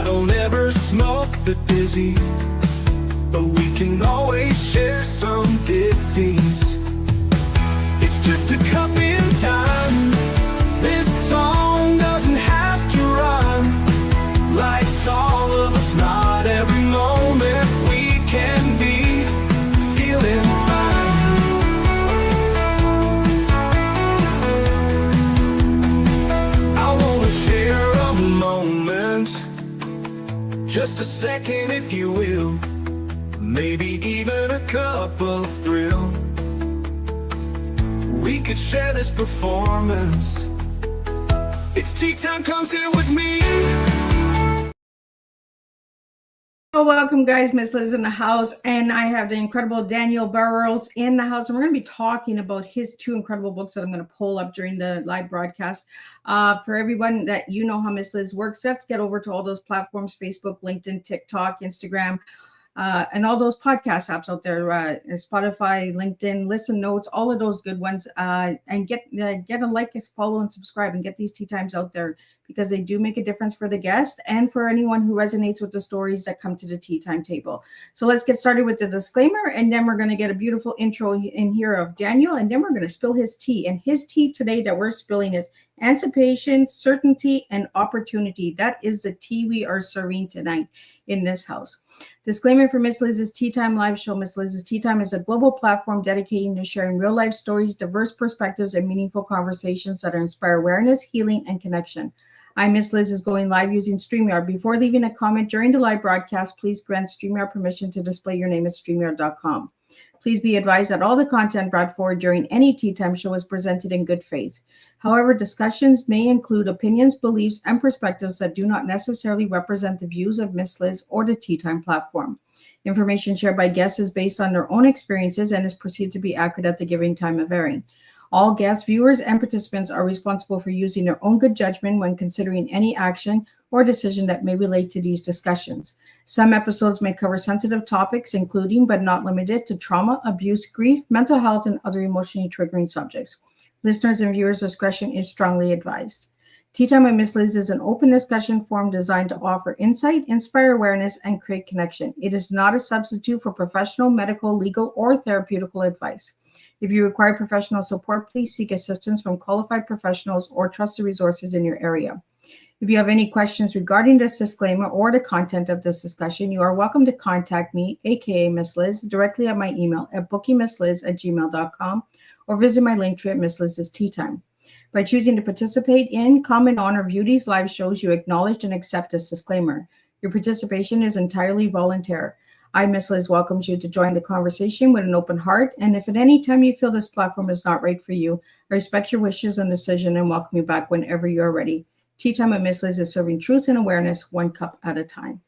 I don't ever smoke the dizzy, but we can always share some dizzies. It's just a cup in time. This song doesn't have to run. Life's all of us, not every moment we can be feeling fine. I wanna share a moment, just a second if you will, maybe even a cup of thrill. We could share this performance. It's tea time, come sit with me. Well, welcome guys, Miss Liz in the house, and I have the incredible Daniel Burrus in the house, and we're going to be talking about his two incredible books that I'm going to pull up during the live broadcast. For everyone that you know how Miss Liz works, let's get over to all those platforms: Facebook, LinkedIn, TikTok, Instagram, and all those podcast apps out there, Spotify, LinkedIn, Listen Notes, all of those good ones, and get a like, follow, and subscribe, and get these tea times out there, because they do make a difference for the guest and for anyone who resonates with the stories that come to the tea time table. So let's get started with the disclaimer, and then we're going to get a beautiful intro in here of Daniel, and then we're going to spill his tea. And his tea today that we're spilling is anticipation, certainty, and opportunity. That is the tea we are serving tonight in this house. Disclaimer for Miss Liz's Tea Time live show. Miss Liz's Tea Time is a global platform dedicating to sharing real life stories, diverse perspectives, and meaningful conversations that inspire awareness, healing, and connection. I'm Miss Liz is going live using StreamYard. Before leaving a comment during the live broadcast, please grant StreamYard permission to display your name at StreamYard.com. Please be advised that all the content brought forward during any Tea Time show is presented in good faith. However, discussions may include opinions, beliefs, and perspectives that do not necessarily represent the views of Miss Liz or the Tea Time platform. Information shared by guests is based on their own experiences and is perceived to be accurate at the given time of airing. All guests, viewers, and participants are responsible for using their own good judgment when considering any action or decision that may relate to these discussions. Some episodes may cover sensitive topics, including but not limited to trauma, abuse, grief, mental health, and other emotionally triggering subjects. Listeners' and viewers' discretion is strongly advised. Tea Time with Miss Liz is an open discussion forum designed to offer insight, inspire awareness, and create connection. It is not a substitute for professional, medical, legal, or therapeutical advice. If you require professional support, please seek assistance from qualified professionals or trusted resources in your area. If you have any questions regarding this disclaimer or the content of this discussion, you are welcome to contact me, aka Miss Liz, directly at my email at bookingmissliz@gmail.com, or visit my link tree at Miss Liz's Tea Time. By choosing to participate in, comment on, or view these live shows, you acknowledge and accept this disclaimer. Your participation is entirely voluntary. I, Miss Liz, welcomes you to join the conversation with an open heart, and if at any time you feel this platform is not right for you, I respect your wishes and decision and welcome you back whenever you are ready. Tea Time with Miss Liz is serving truth and awareness one cup at a time.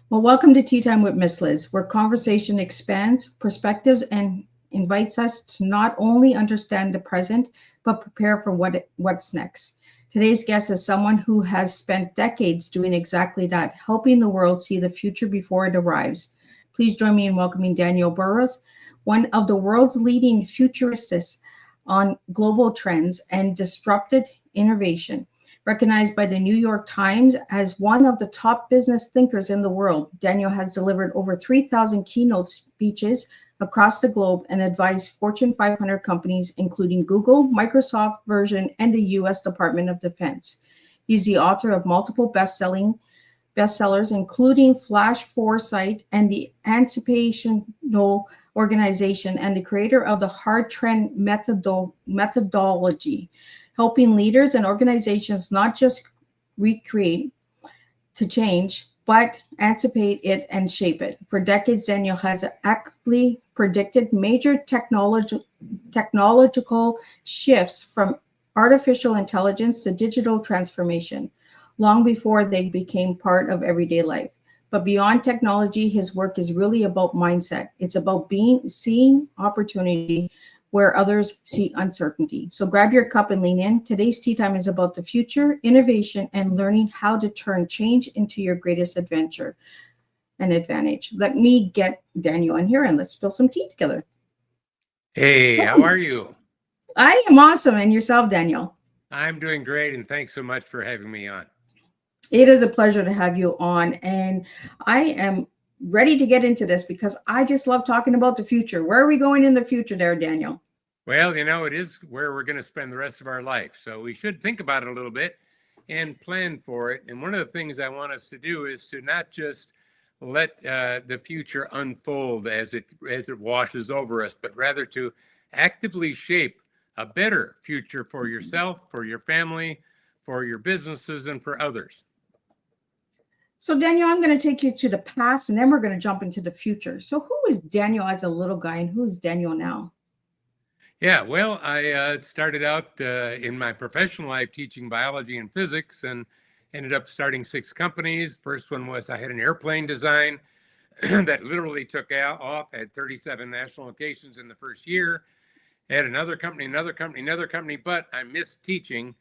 Well, welcome to Tea Time with Miss Liz, where conversation expands perspectives and invites us to not only understand the present, but prepare for what's next. Today's guest is someone who has spent decades doing exactly that, helping the world see the future before it arrives. Please join me in welcoming Daniel Burrus, one of the world's leading futurists on global trends and disruptive innovation. Recognized by the New York Times as one of the top business thinkers in the world, Daniel has delivered over 3,000 keynote speeches across the globe and advised Fortune 500 companies, including Google, Microsoft, Virgin, and the U.S. Department of Defense. He's the author of multiple bestsellers, including Flash Foresight and the Anticipatory organization, and the creator of the Hard Trend methodology, helping leaders and organizations not just recreate to change, but anticipate it and shape it. For decades, Daniel has actively predicted major technological shifts from artificial intelligence to digital transformation, long before they became part of everyday life. But beyond technology, his work is really about mindset. It's about seeing opportunity where others see uncertainty. So grab your cup and lean in. Today's Tea Time is about the future, innovation, and learning how to turn change into your greatest adventure and advantage. Let me get Daniel in here and let's spill some tea together. Hey, how are you? I am awesome. And yourself, Daniel? I'm doing great, and thanks so much for having me on. It is a pleasure to have you on. And I am ready to get into this because I just love talking about the future. Where are we going in the future there, Daniel? Well, it is where we're going to spend the rest of our life. So we should think about it a little bit and plan for it. And one of the things I want us to do is to not just let the future unfold as it washes over us, but rather to actively shape a better future for yourself, for your family, for your businesses, and for others. So, Daniel, I'm going to take you to the past and then we're going to jump into the future. So, who was Daniel as a little guy and who is Daniel now? Yeah, well, I started out in my professional life teaching biology and physics and ended up starting 6 companies. First one was I had an airplane design that literally took off, had 37 national locations in the first year. I had another company, but I missed teaching.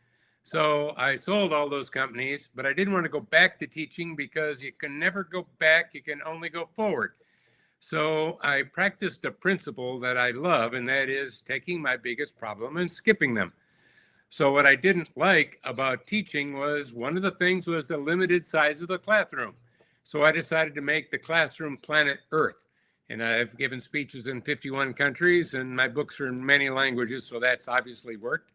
So I sold all those companies, but I didn't want to go back to teaching because you can never go back. You can only go forward. So I practiced a principle that I love, and that is taking my biggest problem and skipping them. So what I didn't like about teaching was one of the things was the limited size of the classroom. So I decided to make the classroom planet Earth. And I've given speeches in 51 countries, and my books are in many languages, so that's obviously worked.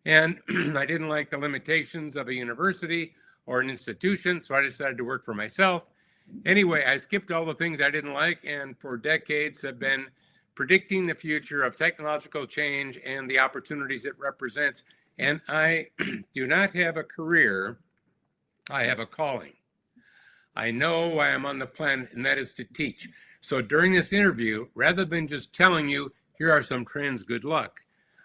And I didn't like the limitations of a university or an institution, so I decided to work for myself. Anyway, I skipped all the things I didn't like, and for decades have been predicting the future of technological change and the opportunities it represents. And I do not have a career, I have a calling. I know why I'm on the planet, and that is to teach. So during this interview, rather than just telling you, here are some trends, good luck,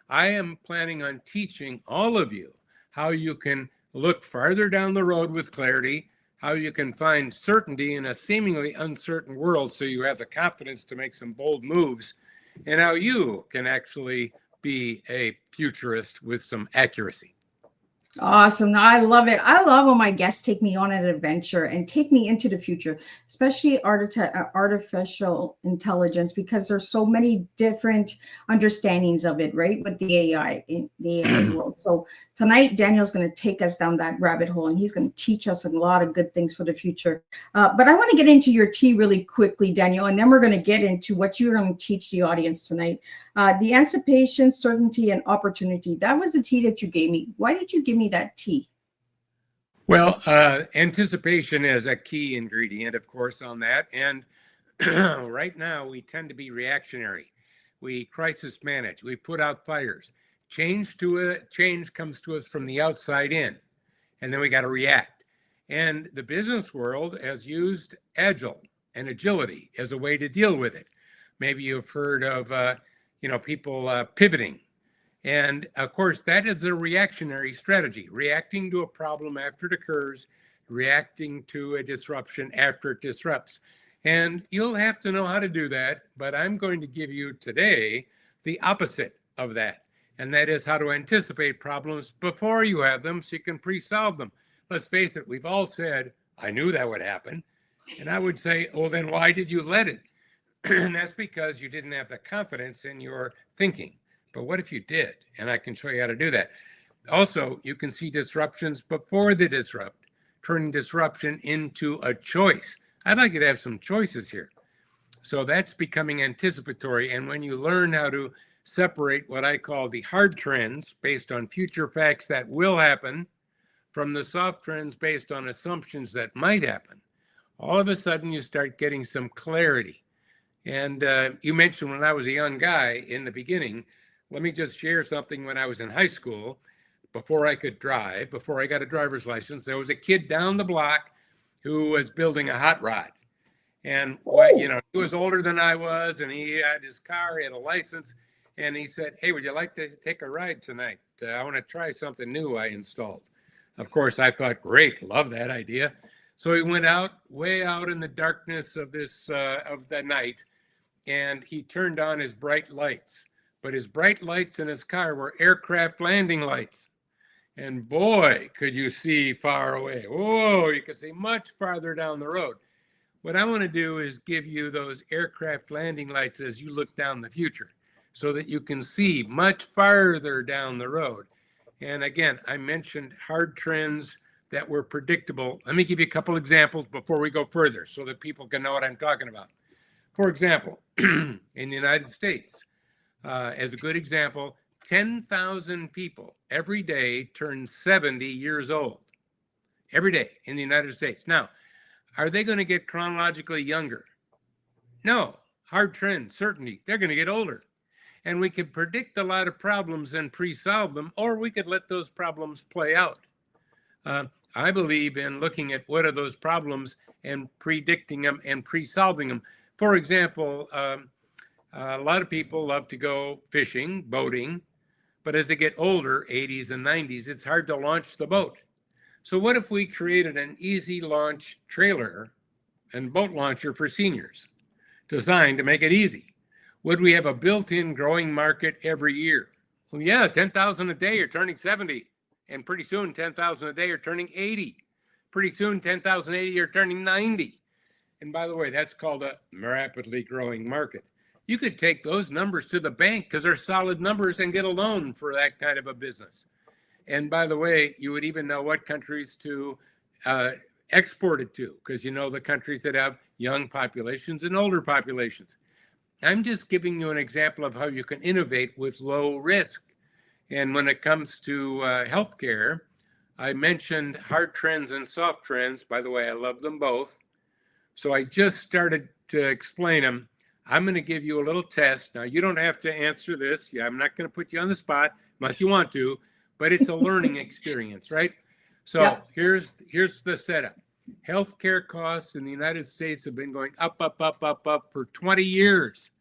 I am planning on teaching all of you how you can look farther down the road with clarity, how you can find certainty in a seemingly uncertain world so you have the confidence to make some bold moves, and how you can actually be a futurist with some accuracy. Awesome. No, I love it. I love when my guests take me on an adventure and take me into the future, especially artificial intelligence, because there's so many different understandings of it, right? With the AI, in the AI world. So tonight, Daniel's going to take us down that rabbit hole and he's going to teach us a lot of good things for the future. But I want to get into your tea really quickly, Daniel, and then we're going to get into what you're going to teach the audience tonight. The anticipation, certainty, and opportunity. That was the tea that you gave me. Why did you give me that tea? Well, anticipation is a key ingredient, of course, on that. And right now, we tend to be reactionary. We crisis manage. We put out fires. Change comes to us from the outside in, and then we got to react. And the business world has used agile and agility as a way to deal with it. Maybe you've heard of people pivoting. And of course, that is a reactionary strategy, reacting to a problem after it occurs, reacting to a disruption after it disrupts. And you'll have to know how to do that, but I'm going to give you today the opposite of that. And that is how to anticipate problems before you have them so you can pre-solve them. Let's face it, we've all said, I knew that would happen. And I would say, oh, then why did you let it? And that's because you didn't have the confidence in your thinking. But what if you did? And I can show you how to do that. Also, you can see disruptions before they disrupt, turning disruption into a choice. I'd like you to have some choices here. So that's becoming anticipatory. And when you learn how to separate what I call the hard trends based on future facts that will happen from the soft trends based on assumptions that might happen, all of a sudden you start getting some clarity. And you mentioned when I was a young guy in the beginning, let me just share something. When I was in high school, before I could drive, before I got a driver's license, there was a kid down the block who was building a hot rod. And he was older than I was, and he had his car, he had a license, and he said, hey, would you like to take a ride tonight? I want to try something new I installed. Of course, I thought, great, love that idea. So he went out, way out in the darkness of the night, and he turned on his bright lights. But his bright lights in his car were aircraft landing lights. And boy, could you see far away. Whoa, you could see much farther down the road. What I want to do is give you those aircraft landing lights as you look down the future so that you can see much farther down the road. And again, I mentioned hard trends that were predictable. Let me give you a couple examples before we go further so that people can know what I'm talking about. For example, in the United States, as a good example, 10,000 people every day turn 70 years old. Every day in the United States. Now, are they going to get chronologically younger? No. Hard trend, certainty. They're going to get older. And we could predict a lot of problems and pre-solve them, or we could let those problems play out. I believe in looking at what are those problems and predicting them and pre-solving them. For example, a lot of people love to go fishing, boating, but as they get older, 80s and 90s, it's hard to launch the boat. So what if we created an easy launch trailer and boat launcher for seniors designed to make it easy? Would we have a built-in growing market every year? Well, yeah, 10,000 a day are turning 70. And pretty soon, 10,000 a day are turning 80. Pretty soon, 10,080 are turning 90. And by the way, that's called a rapidly growing market. You could take those numbers to the bank because they're solid numbers and get a loan for that kind of a business. And by the way, you would even know what countries to export it to, because you know the countries that have young populations and older populations. I'm just giving you an example of how you can innovate with low risk. And when it comes to healthcare, I mentioned hard trends and soft trends. By the way, I love them both. So I just started to explain them. I'm going to give you a little test. Now, you don't have to answer this. Yeah, I'm not going to put you on the spot unless you want to. But it's a learning experience, right? So yeah. Here's the setup. Healthcare costs in the United States have been going up for 20 years.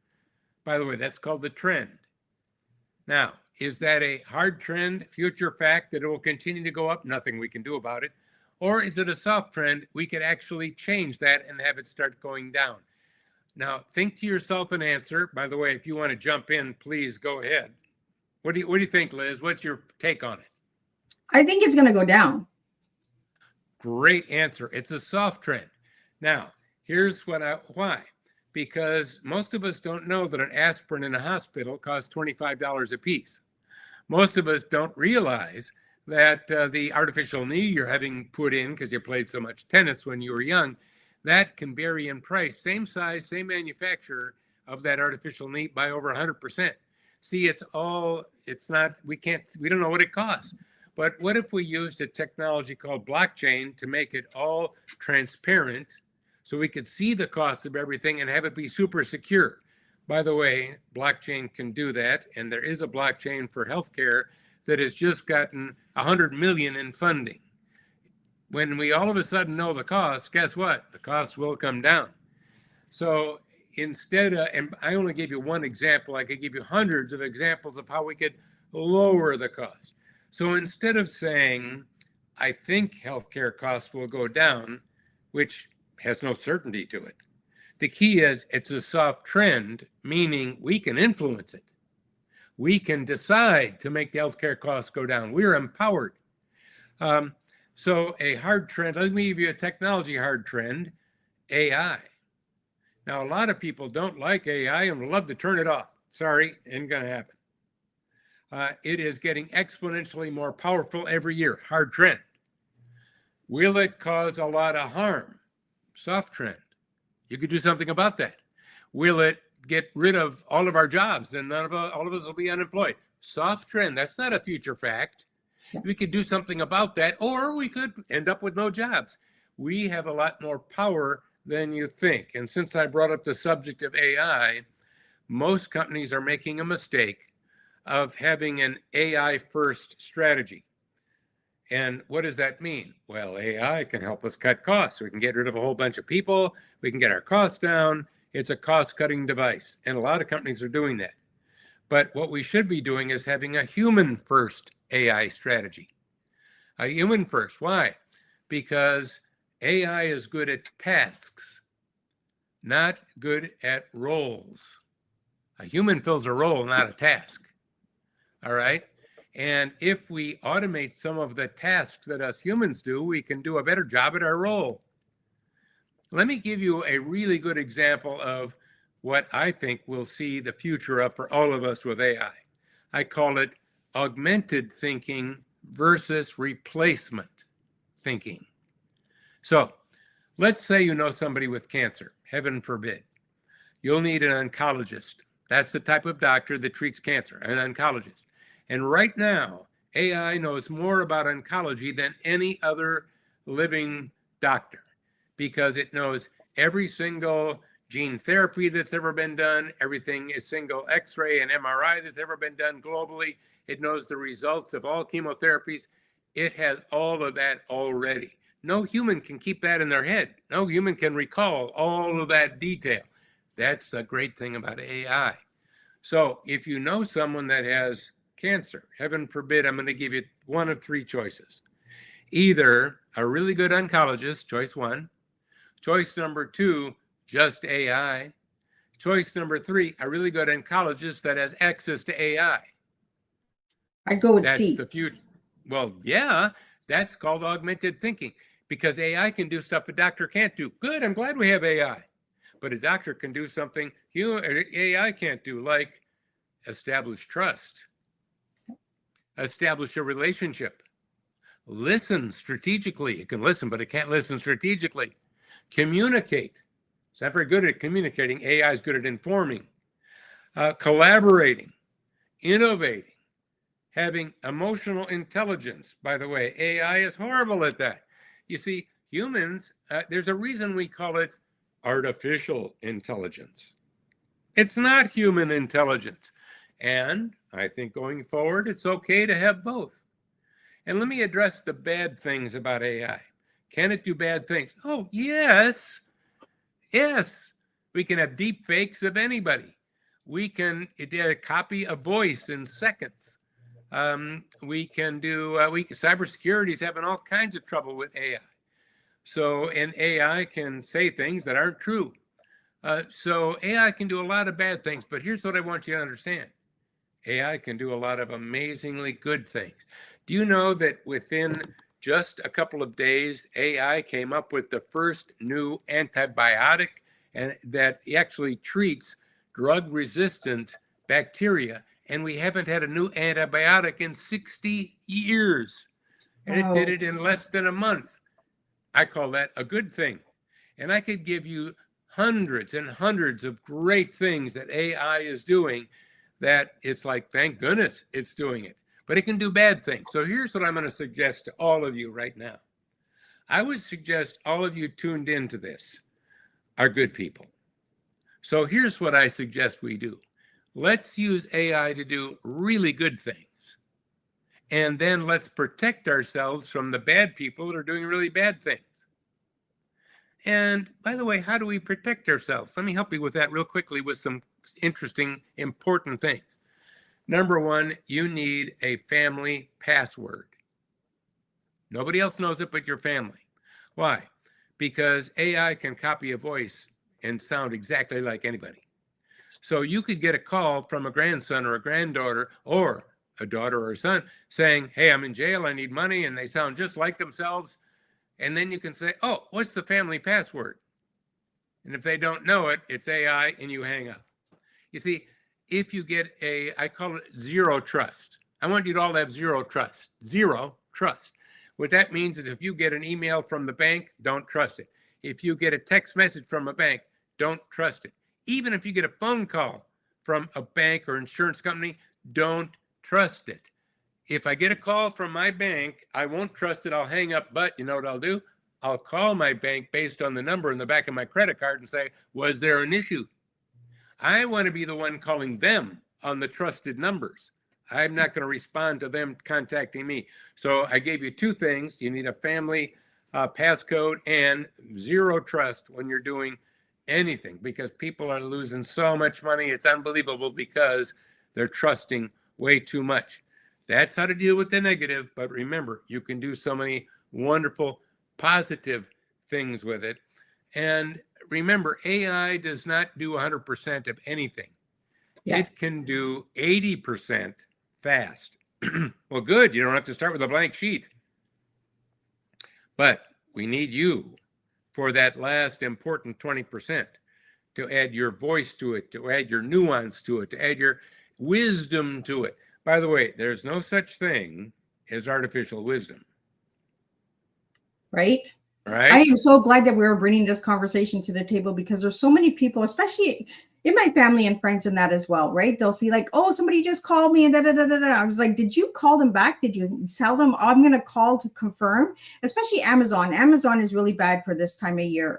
By the way, that's called the trend. Now, is that a hard trend, future fact that it will continue to go up? Nothing we can do about it. Or is it a soft trend? We could actually change that and have it start going down. Now, think to yourself an answer. By the way, if you want to jump in, please go ahead. What do you think, Liz? What's your take on it? I think it's going to go down. Great answer. It's a soft trend. Now, here's why. Because most of us don't know that an aspirin in a hospital costs $25 a piece. Most of us don't realize that the artificial knee you're having put in because you played so much tennis when you were young, that can vary in price. Same size, same manufacturer of that artificial knee by over 100%. See, we don't know what it costs. But what if we used a technology called blockchain to make it all transparent so we could see the costs of everything and have it be super secure? By the way, blockchain can do that. And there is a blockchain for healthcare that has just gotten 100 million in funding. When we all of a sudden know the cost, guess what? The costs will come down. So instead of, and I only gave you one example, I could give you hundreds of examples of how we could lower the cost. So instead of saying, I think healthcare costs will go down, which has no certainty to it, the key is it's a soft trend, meaning we can influence it. We can decide to make the healthcare costs go down. We're empowered. So a hard trend, let me give you a technology hard trend, AI. Now, a lot of people don't like AI and would love to turn it off. Sorry, ain't gonna happen. It is getting exponentially more powerful every year, hard trend. Will it cause a lot of harm? Soft trend. You could do something about that. Will it get rid of all of our jobs and all of us will be unemployed? Soft trend. That's not a future fact. We could do something about that, or we could end up with no jobs. We have a lot more power than you think. And since I brought up the subject of AI, most companies are making a mistake of having an AI first strategy. And what does that mean? Well, AI can help us cut costs. We can get rid of a whole bunch of people. We can get our costs down. It's a cost-cutting device. And a lot of companies are doing that. But what we should be doing is having a human-first AI strategy. A human first. Why? Because AI is good at tasks, not good at roles. A human fills a role, not a task. All right? And if we automate some of the tasks that us humans do, we can do a better job at our role. Let me give you a really good example of what I think we'll see the future of for all of us with AI. I call it augmented thinking versus replacement thinking. So let's say you know somebody with cancer, heaven forbid. You'll need an oncologist. That's the type of doctor that treats cancer, an oncologist. And right now, AI knows more about oncology than any other living doctor, because it knows every single gene therapy that's ever been done, everything, a single X-ray and MRI that's ever been done globally. It knows the results of all chemotherapies. It has all of that already. No human can keep that in their head. No human can recall all of that detail. That's a great thing about AI. So if you know someone that has cancer, heaven forbid, I'm going to give you one of three choices. Either a really good oncologist, choice one. Choice number two, just AI. Choice number three, a really good oncologist that has access to AI. I'd go with That's C. the future. Well, yeah, that's called augmented thinking, because AI can do stuff a doctor can't do. Good, I'm glad we have AI. But a doctor can do something AI can't do, like establish trust, establish a relationship, listen strategically. It can listen, but it can't listen strategically. Communicate. It's not very good at communicating. AI is good at informing, collaborating, innovating, having emotional intelligence. By the way, AI is horrible at that. You see, humans, there's a reason we call it artificial intelligence. It's not human intelligence. And I think going forward, it's okay to have both. And let me address the bad things about AI. Can it do bad things? Oh, yes. Yes. We can have deep fakes of anybody. We can copy a voice in seconds. We can do, cybersecurity is having all kinds of trouble with AI. So, and AI can say things that aren't true. So AI can do a lot of bad things, but here's what I want you to understand. AI can do a lot of amazingly good things. Do you know that within just a couple of days, AI came up with the first new antibiotic, and that actually treats drug-resistant bacteria, and we haven't had a new antibiotic in 60 years. And it did it in less than a month. I call that a good thing. And I could give you hundreds and hundreds of great things that AI is doing that it's like, thank goodness it's doing it. But it can do bad things. So here's what I'm going to suggest to all of you right now. I would suggest all of you tuned into this are good people. So here's what I suggest we do. Let's use AI to do really good things. And then let's protect ourselves from the bad people that are doing really bad things. And by the way, how do we protect ourselves? Let me help you with that real quickly with some interesting, important things. Number one, you need a family password. Nobody else knows it but your family. Why? Because AI can copy a voice and sound exactly like anybody. So you could get a call from a grandson or a granddaughter or a daughter or a son saying, hey, I'm in jail, I need money, and they sound just like themselves. And then you can say, oh, what's the family password? And if they don't know it, it's AI, and you hang up. You see, if you get I call it zero trust. I want you to all have zero trust. Zero trust. What that means is if you get an email from the bank, don't trust it. If you get a text message from a bank, don't trust it. Even if you get a phone call from a bank or insurance company, don't trust it. If I get a call from my bank, I won't trust it. I'll hang up, but you know what I'll do? I'll call my bank based on the number in the back of my credit card and say, was there an issue? I want to be the one calling them on the trusted numbers. I'm not going to respond to them contacting me. So I gave you two things. You need a family passcode and zero trust when you're doing anything, because people are losing so much money. It's unbelievable because they're trusting way too much. That's how to deal with the negative. But remember, you can do so many wonderful, positive things with it. And remember, AI does not do 100% of anything. Yeah. It can do 80% fast. Well, good. You don't have to start with a blank sheet. But we need you for that last important 20% to add your voice to it, to add your nuance to it, to add your wisdom to it. By the way, there's no such thing as artificial wisdom. right? I right? am so glad that we're bringing this conversation to the table because there's so many people, especially in my family and friends and that as well, right? They'll be like, oh, somebody just called me and da da da da da. I was like, did you call them back? Did you tell them I'm going to call to confirm? Especially Amazon. Amazon is really bad for this time of year.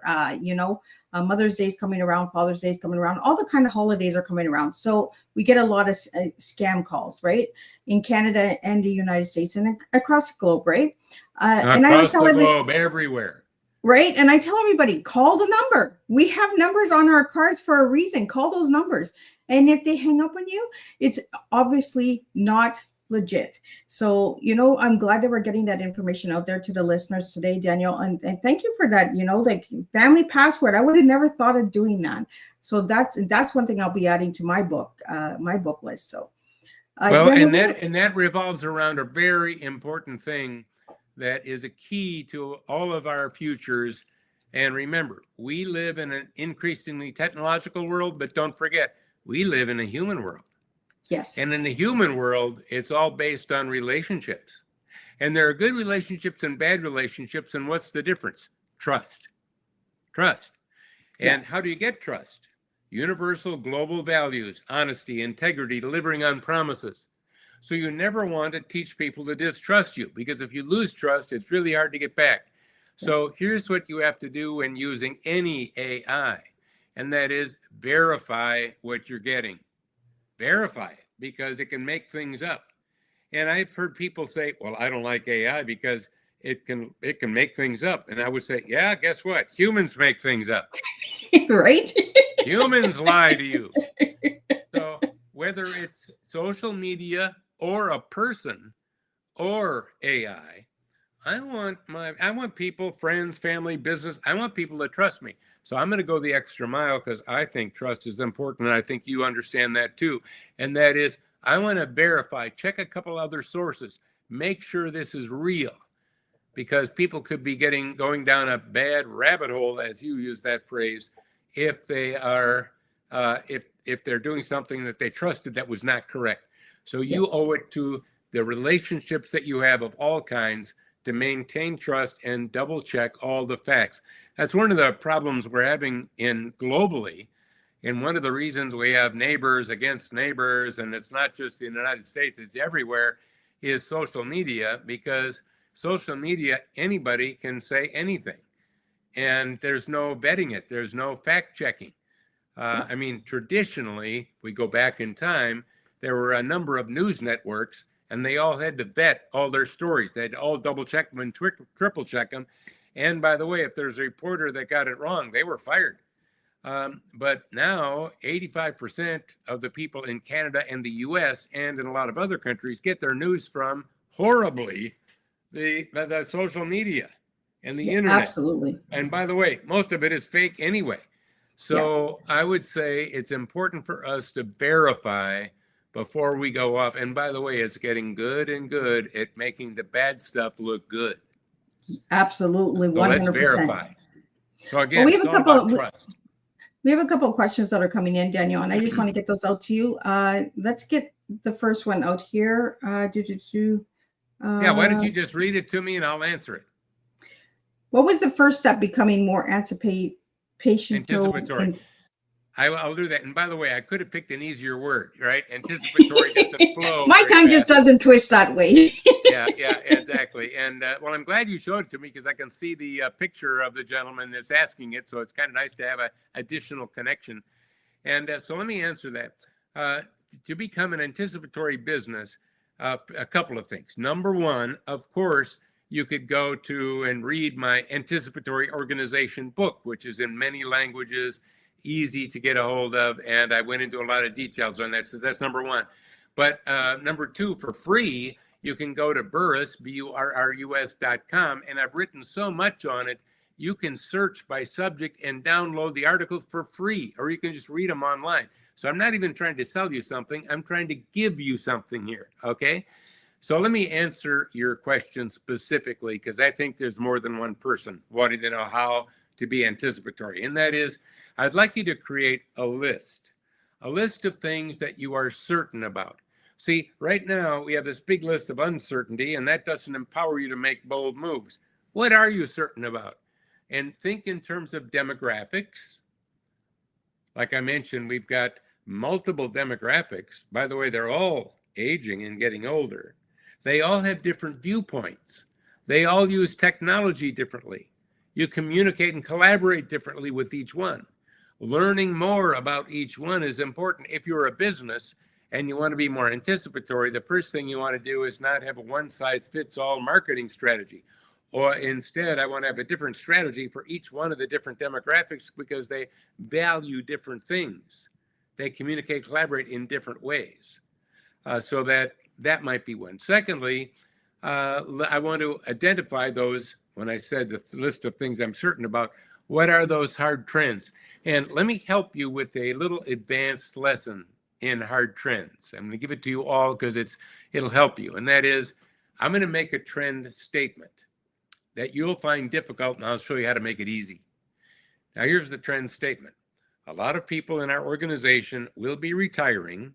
Mother's Day is coming around, Father's Day is coming around. All the kind of holidays are coming around. So we get a lot of scam calls, right? In Canada and the United States and across the globe, right? And I always Across tell the everybody, globe, everywhere. right? And I tell everybody, call the number. We have numbers on our cards for a reason. Call those numbers. And if they hang up on you, it's obviously not legit. So, I'm glad that we're getting that information out there to the listeners today, Daniel. And thank you for that, like family password. I would have never thought of doing that. So that's one thing I'll be adding to my book list. So, Well, Daniel, and that revolves around a very important thing that is a key to all of our futures. And remember, we live in an increasingly technological world, but don't forget, we live in a human world. yes. And in the human world, it's all based on relationships. And there are good relationships and bad relationships. And what's the difference? Trust. Trust. And Yeah. how do you get trust? Universal global values, honesty, integrity, delivering on promises. So you never want to teach people to distrust you, because if you lose trust, it's really hard to get back. So here's what you have to do when using any AI, and that is verify what you're getting. Verify it, because it can make things up. And I've heard people say, well, I don't like AI because it can make things up. And I would say, yeah, guess what? Humans make things up. Right? Humans lie to you. So whether it's social media or a person or AI, I want people, friends, family, business, I want people to trust me. So I'm going to go the extra mile because I think trust is important. And I think you understand that too. And that is, I want to verify, check a couple other sources, make sure this is real, because people could be going down a bad rabbit hole, as you use that phrase, if they are, if they're doing something that they trusted that was not correct. So you owe it to the relationships that you have of all kinds to maintain trust and double check all the facts. That's one of the problems we're having globally. And one of the reasons we have neighbors against neighbors, and it's not just in the United States, it's everywhere, is social media, because social media, anybody can say anything. And there's no vetting it. There's no fact checking. Traditionally, we go back in time, there were a number of news networks, and they all had to vet all their stories. They had to all double check them and triple check them. And by the way, if there's a reporter that got it wrong, they were fired. But now 85% of the people in Canada and the US and in a lot of other countries get their news from, horribly, the social media and the internet. Absolutely. And by the way, most of it is fake anyway. So I would say it's important for us to verify before we go off. And by the way, it's getting good and good at making the bad stuff look good. Absolutely. 100%. So let's verify. So again, Well, we have it's a all couple about trust. We have a couple of questions that are coming in, Daniel, and I just want to get those out to you. Let's get the first one out here. Why don't you just read it to me and I'll answer it. What was the first step becoming more anticipatory? I'll do that. And by the way, I could have picked an easier word, right? Anticipatory doesn't flow. My tongue just doesn't twist that way. yeah, exactly. And well, I'm glad you showed it to me, because I can see the picture of the gentleman that's asking it. So it's kind of nice to have an additional connection. And so let me answer that. To become an anticipatory business, a couple of things. Number one, of course, you could go to and read my Anticipatory Organization book, which is in many languages, easy to get a hold of, and I went into a lot of details on that. So that's number one. But number two, for free, you can go to Burrus, BURRUS.com, and I've written so much on it. You can search by subject and download the articles for free, or you can just read them online. So I'm not even trying to sell you something. I'm trying to give you something here, okay? So let me answer your question specifically, because I think there's more than one person wanting to know how to be anticipatory. And that is, I'd like you to create a list of things that you are certain about. See, right now we have this big list of uncertainty, and that doesn't empower you to make bold moves. What are you certain about? And think in terms of demographics. Like I mentioned, we've got multiple demographics. By the way, they're all aging and getting older. They all have different viewpoints. They all use technology differently. You communicate and collaborate differently with each one. Learning more about each one is important. If you're a business and you want to be more anticipatory, the first thing you want to do is not have a one-size-fits-all marketing strategy. Or instead, I want to have a different strategy for each one of the different demographics because they value different things. They communicate, collaborate in different ways. So that might be one. Secondly, I want to identify those, when I said the list of things I'm certain about, what are those hard trends? And let me help you with a little advanced lesson in hard trends. I'm going to give it to you all because it'll help you. And that is, I'm going to make a trend statement that you'll find difficult, and I'll show you how to make it easy. Now, here's the trend statement. A lot of people in our organization will be retiring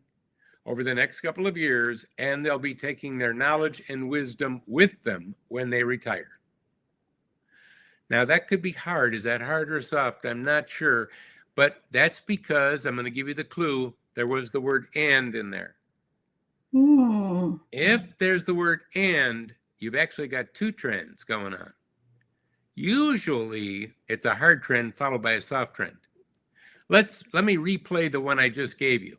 over the next couple of years, and they'll be taking their knowledge and wisdom with them when they retire. Now, that could be hard. Is that hard or soft? I'm not sure. But that's because, I'm going to give you the clue, there was the word and in there. If there's the word and, you've actually got two trends going on. Usually, it's a hard trend followed by a soft trend. Let me replay the one I just gave you.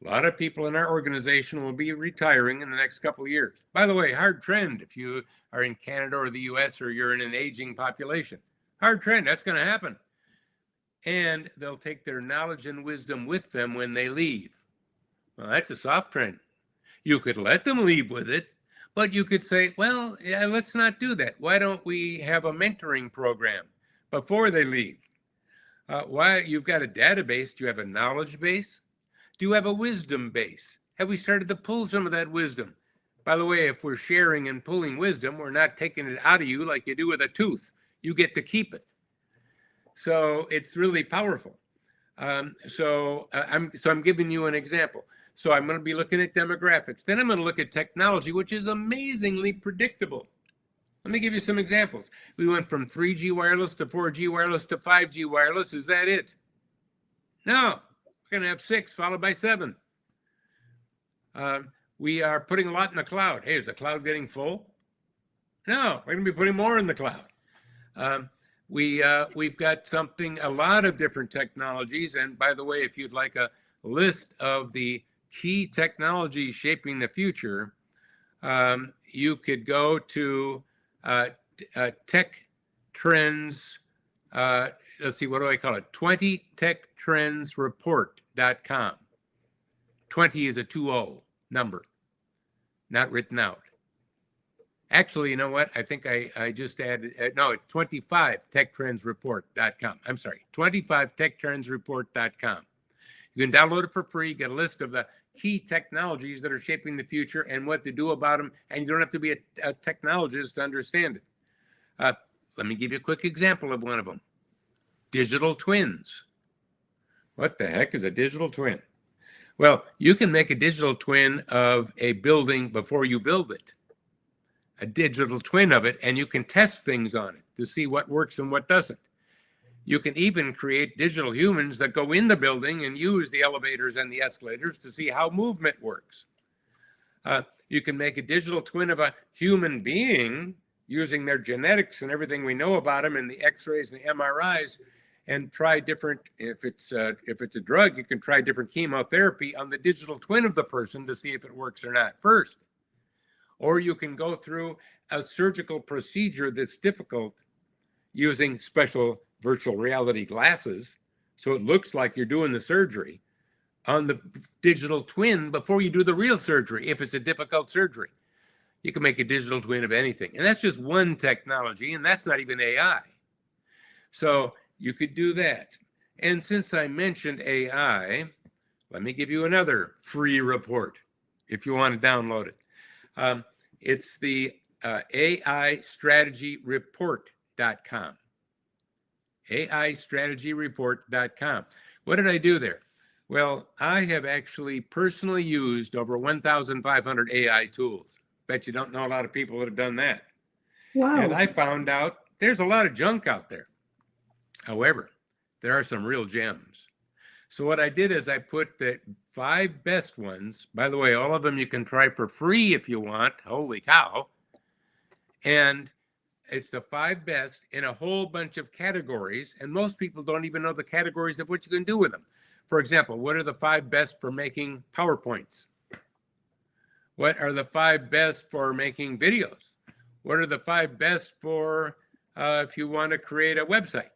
A lot of people in our organization will be retiring in the next couple of years. By the way, hard trend if you are in Canada or the US or you're in an aging population. Hard trend, that's going to happen. And they'll take their knowledge and wisdom with them when they leave. Well, that's a soft trend. You could let them leave with it, but you could say, well, yeah, let's not do that. Why don't we have a mentoring program before they leave? Why? You've got a database. Do you have a knowledge base? Do you have a wisdom base? Have we started to pull some of that wisdom? By the way, if we're sharing and pulling wisdom, we're not taking it out of you like you do with a tooth. You get to keep it. So it's really powerful. So I'm giving you an example. So I'm going to be looking at demographics. Then I'm going to look at technology, which is amazingly predictable. Let me give you some examples. We went from 3G wireless to 4G wireless to 5G wireless. Is that it? No. We're going to have 6 followed by 7. We are putting a lot in the cloud. Hey, is the cloud getting full? No, we're going to be putting more in the cloud. We've got a lot of different technologies. And by the way, if you'd like a list of the key technologies shaping the future, you could go to Tech Trends. Let's see, what do I call it? 20techtrendsreport.com. 20 is a 20 number, not written out. Actually, you know what? I think I just added, 25techtrendsreport.com. I'm sorry, 25techtrendsreport.com. You can download it for free, get a list of the key technologies that are shaping the future and what to do about them, and you don't have to be a technologist to understand it. Let me give you a quick example of one of them. Digital twins. What the heck is a digital twin? Well, you can make a digital twin of a building before you build it. A digital twin of it, and you can test things on it to see what works and what doesn't. You can even create digital humans that go in the building and use the elevators and the escalators to see how movement works. You can make a digital twin of a human being using their genetics and everything we know about them and the x-rays and the MRIs, and try different, if it's a drug, you can try different chemotherapy on the digital twin of the person to see if it works or not first. Or you can go through a surgical procedure that's difficult using special virtual reality glasses, so it looks like you're doing the surgery on the digital twin before you do the real surgery, if it's a difficult surgery. You can make a digital twin of anything. And that's just one technology, and that's not even AI. So you could do that. And since I mentioned AI, let me give you another free report if you want to download it. It's the AIstrategyreport.com. AIstrategyreport.com. What did I do there? Well, I have actually personally used over 1,500 AI tools. Bet you don't know a lot of people that have done that. Wow. And I found out there's a lot of junk out there. However, there are some real gems. So what I did is I put the 5 best ones. By the way, all of them you can try for free if you want. Holy cow. And it's the 5 best in a whole bunch of categories. And most people don't even know the categories of what you can do with them. For example, what are the 5 best for making PowerPoints? What are the 5 best for making videos? What are the 5 best for if you want to create a website?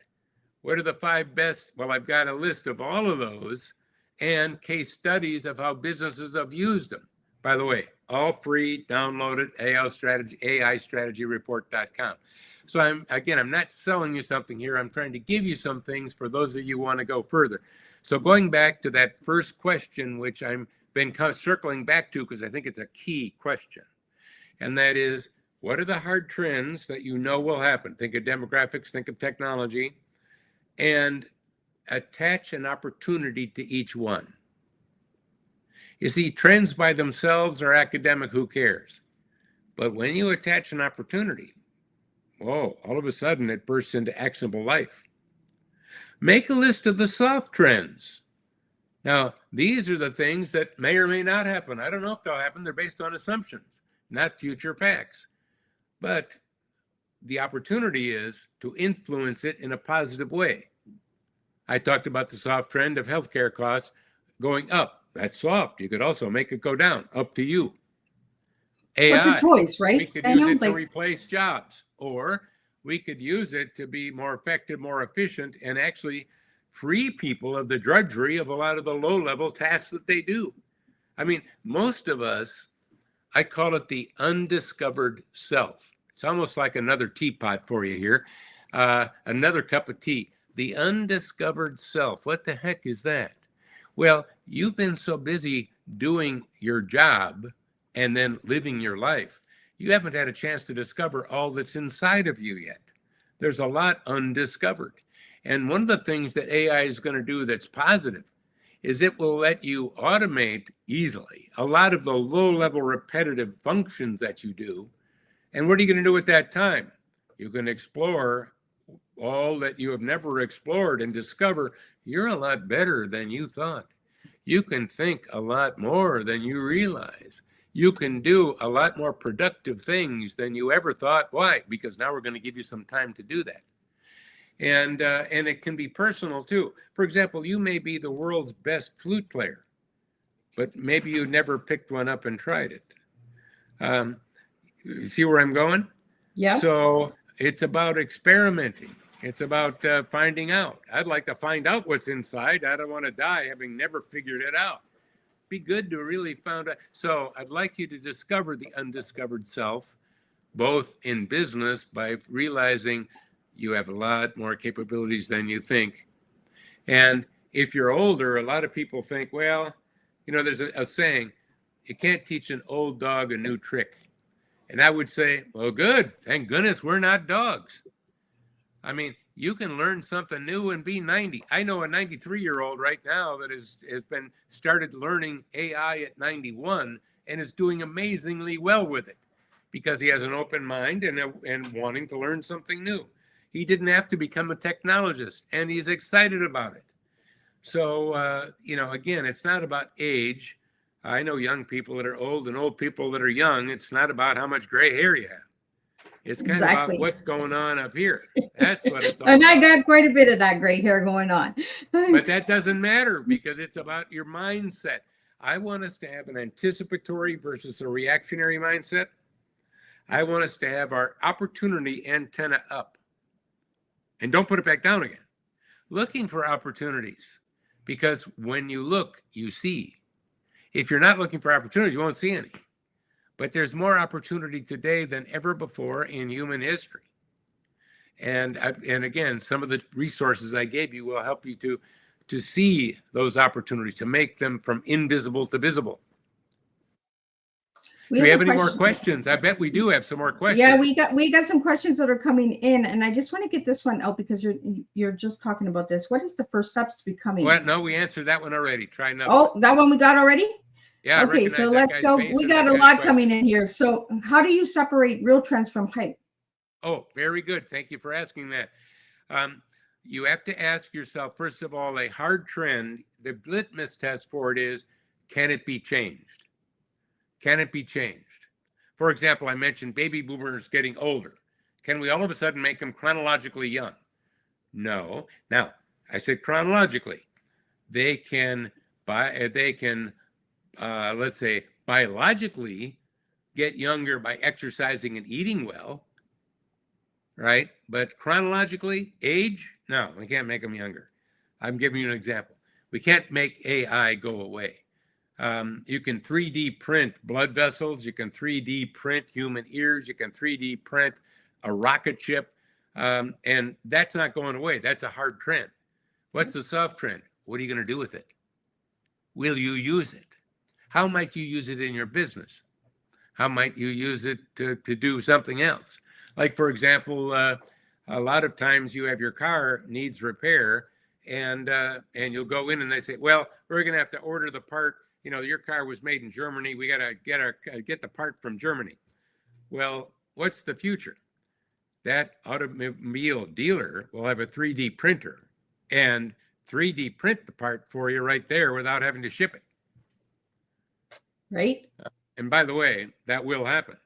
What are the 5 best? Well, I've got a list of all of those and case studies of how businesses have used them. By the way, all free, download it, AIstrategyreport.com. So I'm not selling you something here. I'm trying to give you some things for those of you who want to go further. So going back to that first question, which I've been circling back to because I think it's a key question, and that is, what are the hard trends that you know will happen? Think of demographics, think of technology, and attach an opportunity to each one. You see, trends by themselves are academic, who cares? But when you attach an opportunity, whoa, all of a sudden it bursts into actionable life. Make a list of the soft trends. Now, these are the things that may or may not happen. I don't know if they'll happen. They're based on assumptions, not future facts. But the opportunity is to influence it in a positive way. I talked about the soft trend of healthcare costs going up. That's soft. You could also make it go down. Up to you. AI. What's a choice, right? We could use it to replace jobs, or we could use it to be more effective, more efficient, and actually free people of the drudgery of a lot of the low-level tasks that they do. I mean, most of us, I call it the undiscovered self. It's almost like another teapot for you here, another cup of tea. The undiscovered self. What the heck is that? Well, you've been so busy doing your job and then living your life, you haven't had a chance to discover all that's inside of you yet. There's a lot undiscovered. And one of the things that AI is going to do that's positive is it will let you automate easily a lot of the low-level repetitive functions that you do. And what are you going to do at that time? You can explore all that you have never explored and discover you're a lot better than you thought. You can think a lot more than you realize. You can do a lot more productive things than you ever thought. Why? Because now we're going to give you some time to do that. And it can be personal too. For example, you may be the world's best flute player, but maybe you never picked one up and tried it. You see where I'm going? Yeah. So it's about experimenting. It's about finding out. I'd like to find out what's inside. I don't want to die having never figured it out. Be good to really find out. So I'd like you to discover the undiscovered self, both in business by realizing you have a lot more capabilities than you think. And if you're older, a lot of people think, well, you know, there's a saying, you can't teach an old dog a new trick. And I would say, well, good. Thank goodness we're not dogs. I mean, you can learn something new and be 90. I know a 93-year-old right now that has been started learning AI at 91 and is doing amazingly well with it because he has an open mind and wanting to learn something new. He didn't have to become a technologist, and he's excited about it. So, you know, again, it's not about age. I know young people that are old and old people that are young. It's not about how much gray hair you have. It's kind of about what's going on up here. That's what it's all and about. I got quite a bit of that gray hair going on. But that doesn't matter because it's about your mindset. I want us to have an anticipatory versus a reactionary mindset. I want us to have our opportunity antenna up. And don't put it back down again. Looking for opportunities. Because when you look, you see. If you're not looking for opportunities, you won't see any. But there's more opportunity today than ever before in human history. And again, some of the resources I gave you will help you to see those opportunities, to make them from invisible to visible. Do we have any more questions? I bet we do have some more questions. Yeah, we got some questions that are coming in, and I just want to get this one out because you're just talking about this. What is the first steps to becoming? Well, no, we answered that one already. Try another. Oh, that one we got already? Yeah. Okay, so let's go. We got a lot coming in here. So how do you separate real trends from hype? Oh, very good. Thank you for asking that. You have to ask yourself, first of all, a hard trend, the litmus test for it is, can it be changed? Can it be changed? For example, I mentioned baby boomers getting older. Can we all of a sudden make them chronologically young? No. Now, I said chronologically. They can, let's say, biologically get younger by exercising and eating well, right? But chronologically, age, no, we can't make them younger. I'm giving you an example. We can't make AI go away. You can 3D print blood vessels. You can 3D print human ears. You can 3D print a rocket ship. And that's not going away. That's a hard trend. What's the soft trend? What are you going to do with it? Will you use it? How might you use it in your business? How might you use it to do something else? Like, for example, a lot of times you have your car needs repair, and you'll go in and they say, well, we're going to have to order the part. You know, your car was made in Germany. We got to get the part from Germany. Well, what's the future? That automobile dealer will have a 3D printer and 3D print the part for you right there without having to ship it. Right. And by the way, that will happen.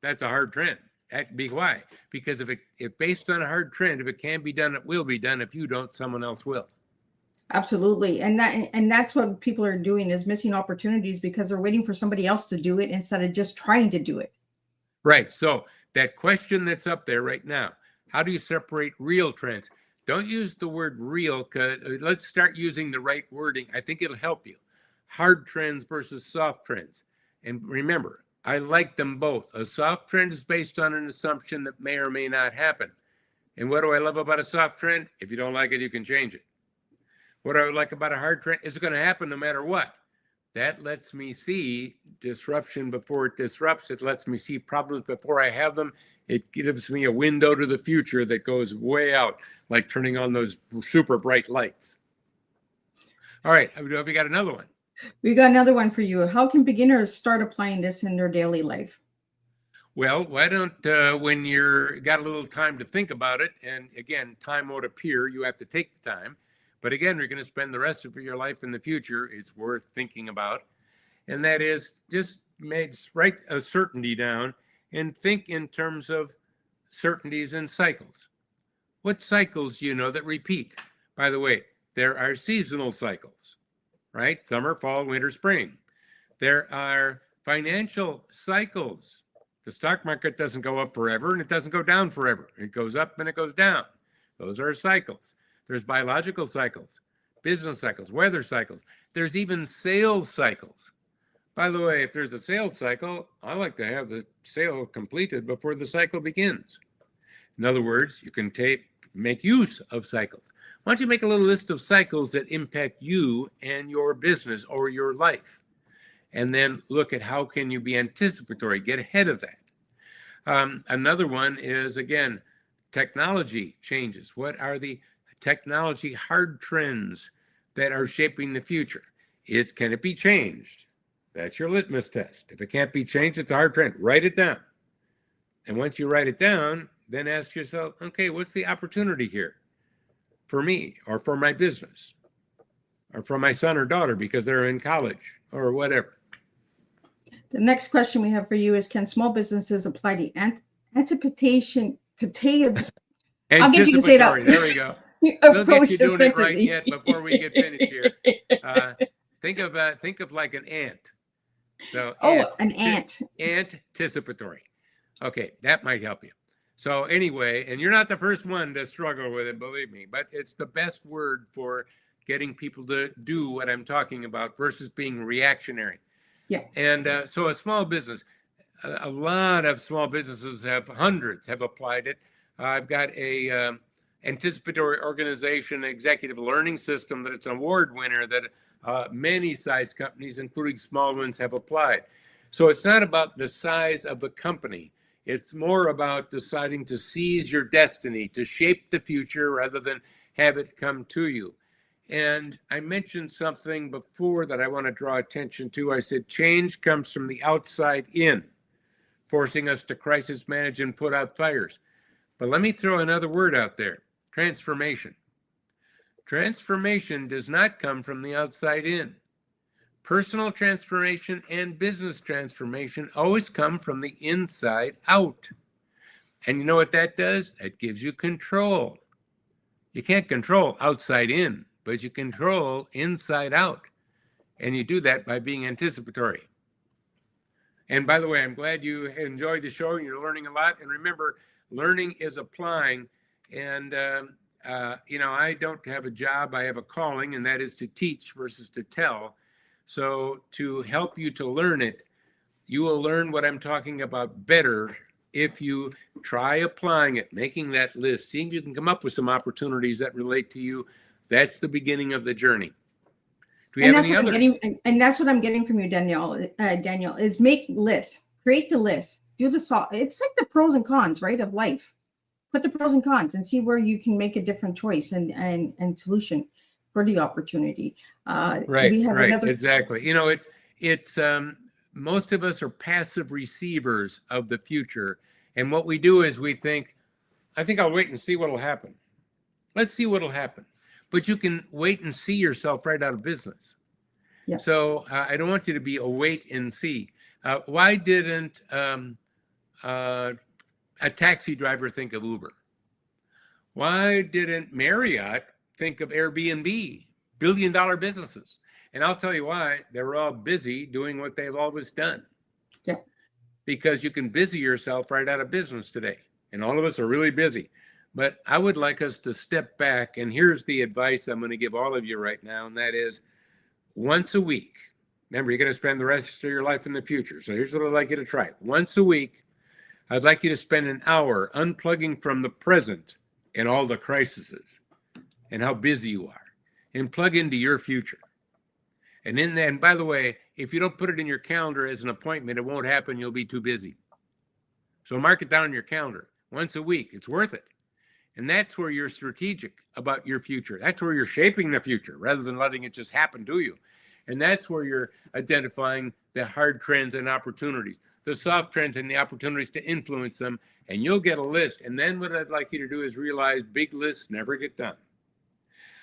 That's a hard trend. That be why? Because if based on a hard trend, if it can be done, it will be done. If you don't, someone else will. Absolutely. And that's what people are doing, is missing opportunities because they're waiting for somebody else to do it instead of just trying to do it. Right. So that question that's up there right now, how do you separate real trends? Don't use the word real, because let's start using the right wording. I think it'll help you. Hard trends versus soft trends. And remember, I like them both. A soft trend is based on an assumption that may or may not happen. And what do I love about a soft trend? If you don't like it, you can change it. What I like about a hard trend is it's going to happen no matter what. That lets me see disruption before it disrupts. It lets me see problems before I have them. It gives me a window to the future that goes way out, like turning on those super bright lights. All right, have you got another one? We got another one for you. How can beginners start applying this in their daily life? Well, why don't, when you're got a little time to think about it, and again, time won't appear, you have to take the time. But again, you're going to spend the rest of your life in the future. It's worth thinking about. And that is, just write a certainty down and think in terms of certainties and cycles. What cycles do you know that repeat? By the way, there are seasonal cycles, right? Summer, fall, winter, spring. There are financial cycles. The stock market doesn't go up forever and it doesn't go down forever. It goes up and it goes down. Those are cycles. There's biological cycles, business cycles, weather cycles. There's even sales cycles. By the way, if there's a sales cycle, I like to have the sale completed before the cycle begins. In other words, you can make use of cycles. Why don't you make a little list of cycles that impact you and your business or your life? And then look at how can you be anticipatory, get ahead of that. Another one is, again, technology changes. What are the technology hard trends that are shaping the future? Can it be changed? That's your litmus test. If it can't be changed, it's a hard trend. Write it down. And once you write it down, then ask yourself, okay, what's the opportunity here for me or for my business or for my son or daughter because they're in college or whatever? The next question we have for you is, can small businesses apply the anticipation potato? I'll get you to say that. There we go. We'll get you doing it right yet before we get finished here. Think of like an ant. So an ant. Anticipatory. Okay, that might help you. So anyway, and you're not the first one to struggle with it, believe me, but it's the best word for getting people to do what I'm talking about versus being reactionary. Yeah. And so a small business, a lot of small businesses hundreds have applied it. I've got a anticipatory organization executive learning system that it's an award winner that many size companies, including small ones, have applied. So it's not about the size of the company. It's more about deciding to seize your destiny, to shape the future rather than have it come to you. And I mentioned something before that I want to draw attention to. I said change comes from the outside in, forcing us to crisis manage and put out fires. But let me throw another word out there: transformation. Transformation does not come from the outside in. Personal transformation and business transformation always come from the inside out. And you know what that does? It gives you control. You can't control outside in, but you control inside out. And you do that by being anticipatory. And by the way, I'm glad you enjoyed the show. You're learning a lot. And remember, learning is applying. And, I don't have a job. I have a calling, and that is to teach versus to tell. So to help you to learn it, you will learn what I'm talking about better if you try applying it, making that list, seeing if you can come up with some opportunities that relate to you. That's the beginning of the journey. Do we have any others? And that's what I'm getting from you, Daniel, is make lists, create the list, do the solve. It's like the pros and cons, right, of life. Put the pros and cons and see where you can make a different choice and solution for the opportunity. Right, exactly. It's most of us are passive receivers of the future. And what we do is we think, I think I'll wait and see what'll happen. Let's see what'll happen. But you can wait and see yourself right out of business. Yeah. So I don't want you to be a wait and see. Why didn't a taxi driver think of Uber? Why didn't Marriott think of Airbnb? Billion-dollar businesses. And I'll tell you why. They were all busy doing what they've always done. Yeah. Because you can busy yourself right out of business today. And all of us are really busy. But I would like us to step back. And here's the advice I'm going to give all of you right now. And that is once a week. Remember, you're going to spend the rest of your life in the future. So here's what I'd like you to try. Once a week, I'd like you to spend an hour unplugging from the present and all the crises and how busy you are, and plug into your future. And in that, and by the way, if you don't put it in your calendar as an appointment, it won't happen. You'll be too busy. So mark it down on your calendar once a week. It's worth it. And that's where you're strategic about your future. That's where you're shaping the future rather than letting it just happen to you. And that's where you're identifying the hard trends and opportunities, the soft trends and the opportunities to influence them. And you'll get a list. And then what I'd like you to do is realize big lists never get done.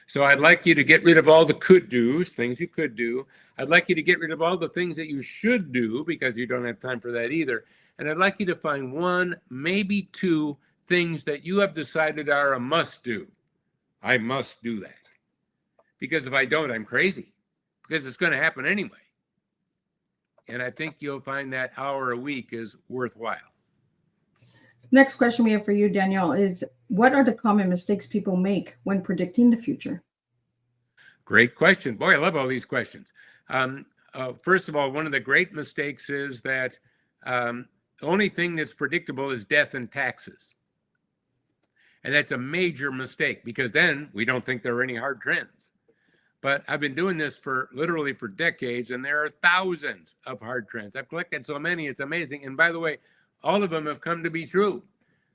So I'd like you to get rid of all the could do's, things you could do. I'd like you to get rid of all the things that you should do because you don't have time for that either. And I'd like you to find one, maybe two things that you have decided are a must do. I must do that. Because if I don't, I'm crazy. Because it's going to happen anyway. And I think you'll find that hour a week is worthwhile. Next question we have for you, Daniel, is what are the common mistakes people make when predicting the future? Great question. Boy, I love all these questions. First of all, one of the great mistakes is that the only thing that's predictable is death and taxes. And that's a major mistake because then we don't think there are any hard trends. But I've been doing this literally for decades, and there are thousands of hard trends. I've collected so many, it's amazing. And by the way, all of them have come to be true.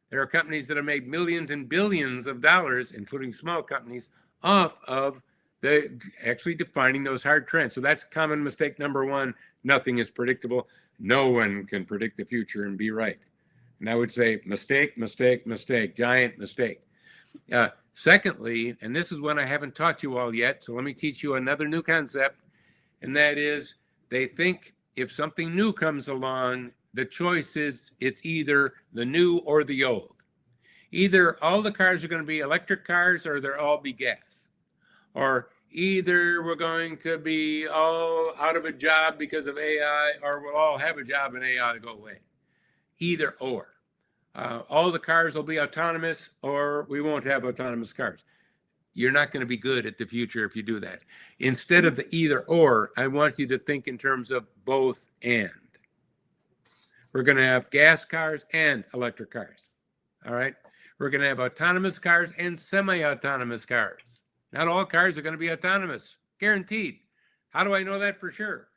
There are companies that have made millions and billions of dollars, including small companies, off of actually defining those hard trends. So that's common mistake number one. Nothing is predictable. No one can predict the future and be right. And I would say mistake, mistake, mistake, giant mistake. Secondly, and this is one I haven't taught you all yet, so let me teach you another new concept, and that is they think if something new comes along, the choice is it's either the new or the old. Either all the cars are going to be electric cars or they'll all be gas. Or either we're going to be all out of a job because of AI or we'll all have a job and AI will go away. Either or. All the cars will be autonomous or we won't have autonomous cars. You're not going to be good at the future if you do that. Instead of the either or, I want you to think in terms of both and. We're going to have gas cars and electric cars. All right. We're going to have autonomous cars and semi-autonomous cars. Not all cars are going to be autonomous, guaranteed. How do I know that for sure?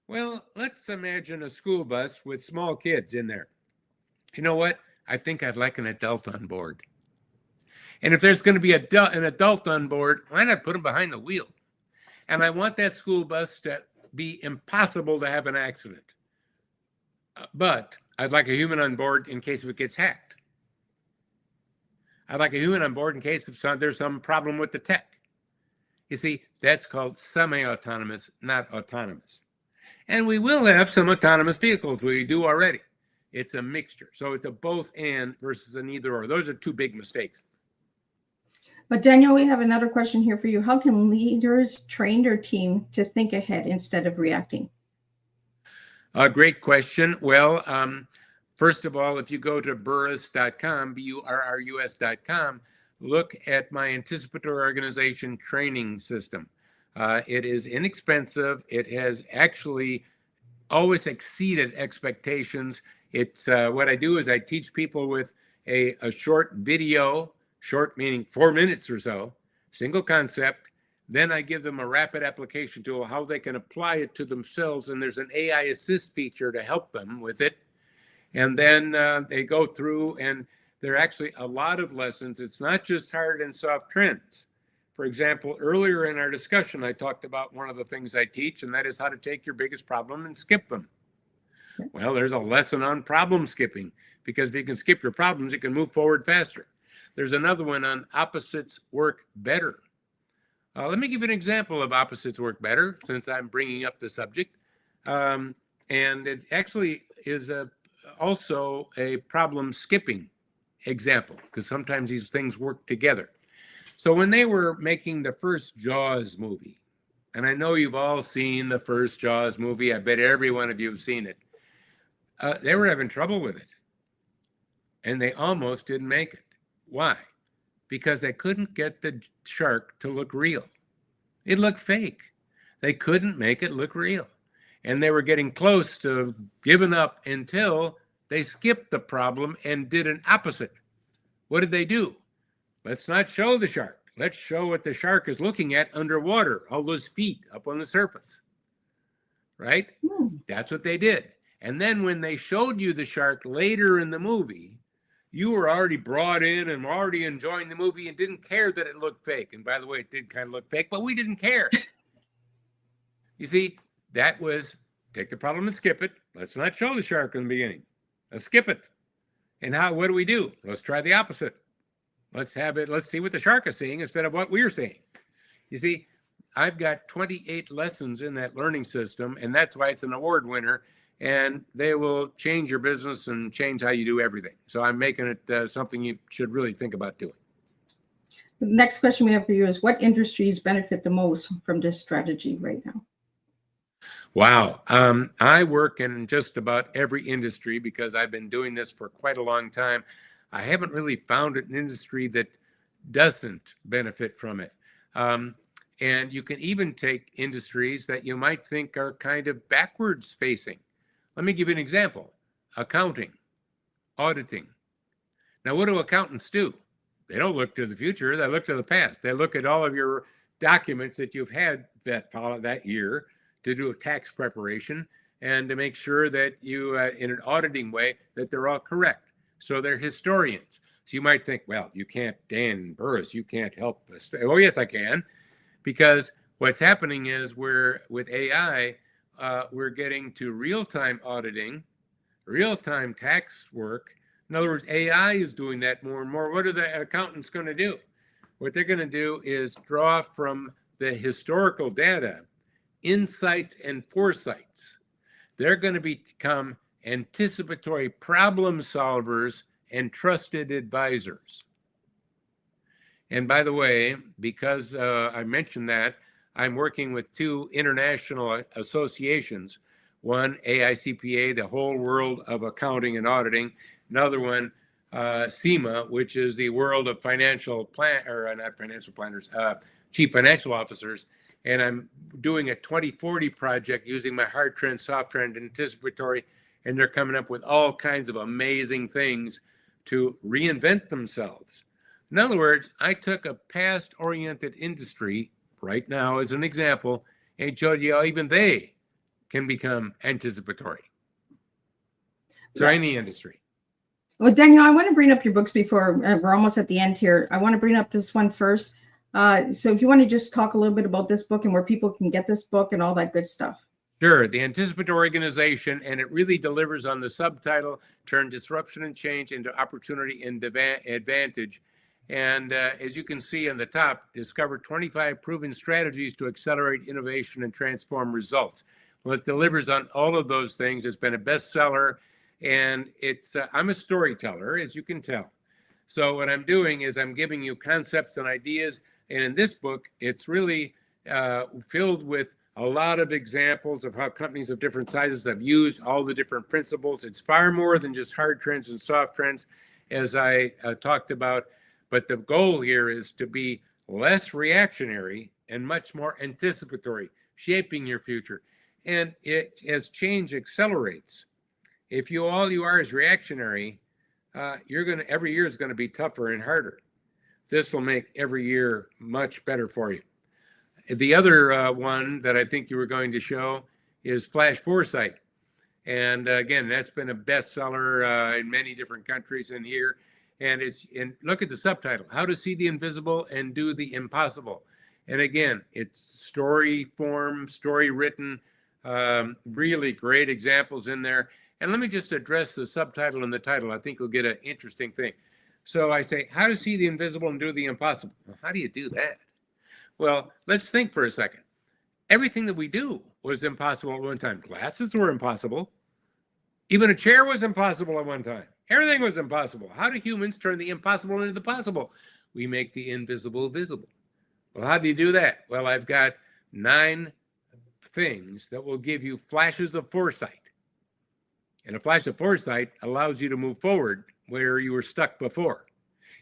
Well, let's imagine a school bus with small kids in there. You know what? I think I'd like an adult on board. And if there's going to be an adult on board, why not put them behind the wheel? And I want that school bus to be impossible to have an accident. But I'd like a human on board in case if it gets hacked. I'd like a human on board in case there's some problem with the tech. You see, that's called semi-autonomous, not autonomous. And we will have some autonomous vehicles. We do already. It's a mixture. So it's a both and versus an either or. Those are two big mistakes. But Daniel, we have another question here for you. How can leaders train their team to think ahead instead of reacting? A great question. Well, first of all, if you go to burrus.com, burrus.com, look at my Anticipatory organization training system. It is inexpensive. It has actually always exceeded expectations. It's what I do is I teach people with a short video, short meaning 4 minutes or so, single concept. Then I give them a rapid application tool, how they can apply it to themselves. And there's an AI assist feature to help them with it. And then they go through, and there are actually a lot of lessons. It's not just hard and soft trends. For example, earlier in our discussion, I talked about one of the things I teach, and that is how to take your biggest problem and skip them. Well, there's a lesson on problem skipping, because if you can skip your problems, you can move forward faster. There's another one on opposites work better. Let me give you an example of opposites work better, since I'm bringing up the subject. And it actually is also a problem skipping example, because sometimes these things work together. So when they were making the first Jaws movie, and I know you've all seen the first Jaws movie, I bet every one of you have seen it, they were having trouble with it. And they almost didn't make it. Why? Because they couldn't get the shark to look real. It looked fake. They couldn't make it look real. And they were getting close to giving up until they skipped the problem and did an opposite. What did they do? Let's not show the shark. Let's show what the shark is looking at underwater, all those feet up on the surface. Right? That's what they did. And then when they showed you the shark later in the movie, you were already brought in and were already enjoying the movie and didn't care that it looked fake. And by the way, it did kind of look fake, but we didn't care. You see, that was take the problem and skip it. Let's not show the shark in the beginning. Let's skip it. And what do? Let's try the opposite. Let's see what the shark is seeing instead of what we're seeing. You see, I've got 28 lessons in that learning system, and that's why it's an award winner. And they will change your business and change how you do everything. So I'm making it something you should really think about doing. The next question we have for you is, what industries benefit the most from this strategy right now? Wow. I work in just about every industry because I've been doing this for quite a long time. I haven't really found an industry that doesn't benefit from it. And you can even take industries that you might think are kind of backwards facing. Let me give you an example. Accounting, auditing. Now, what do accountants do? They don't look to the future. They look to the past. They look at all of your documents that you've had that year to do a tax preparation and to make sure that you, in an auditing way, that they're all correct. So they're historians. So you might think, well, you can't, Dan Burrus, you can't help us. Oh, yes, I can. Because what's happening is with AI, we're getting to real-time auditing, real-time tax work. In other words, AI is doing that more and more. What are the accountants going to do? What they're going to do is draw from the historical data insights and foresights. They're going to become anticipatory problem solvers and trusted advisors. And by the way, because I mentioned that, I'm working with two international associations. One, AICPA, the whole world of accounting and auditing. Another one, CIMA, which is the world of chief financial officers. And I'm doing a 2040 project using my hard trend, soft trend, anticipatory, and they're coming up with all kinds of amazing things to reinvent themselves. In other words, I took a past-oriented industry right now as an example and showed you how even they can become anticipatory. So any industry. Well, Daniel, I want to bring up your books before we're almost at the end here. I want to bring up this one first. So if you want to just talk a little bit about this book and where people can get this book and all that good stuff. Sure, the Anticipatory Organization, and it really delivers on the subtitle, Turn Disruption and Change into Opportunity and Advantage. And as you can see on the top, discover 25 proven strategies to accelerate innovation and transform results. Well, it delivers on all of those things. It's been a bestseller, and I'm a storyteller, as you can tell. So what I'm doing is I'm giving you concepts and ideas. And in this book, it's really filled with a lot of examples of how companies of different sizes have used all the different principles. It's far more than just hard trends and soft trends, as I talked about. But the goal here is to be less reactionary and much more anticipatory, shaping your future. And as change accelerates, if all you are is reactionary, every year is going to be tougher and harder. This will make every year much better for you. The other one that I think you were going to show is Flash Foresight. And again, that's been a bestseller in many different countries and here. And look at the subtitle, How to See the Invisible and Do the Impossible. And again, it's story form, story written, really great examples in there. And let me just address the subtitle and the title. I think you'll get an interesting thing. So I say, how to see the invisible and do the impossible. Well, how do you do that? Well, let's think for a second. Everything that we do was impossible at one time. Glasses were impossible. Even a chair was impossible at one time. Everything was impossible. How do humans turn the impossible into the possible? We make the invisible visible. Well, how do you do that? Well, I've got 9 things that will give you flashes of foresight. And a flash of foresight allows you to move forward where you were stuck before.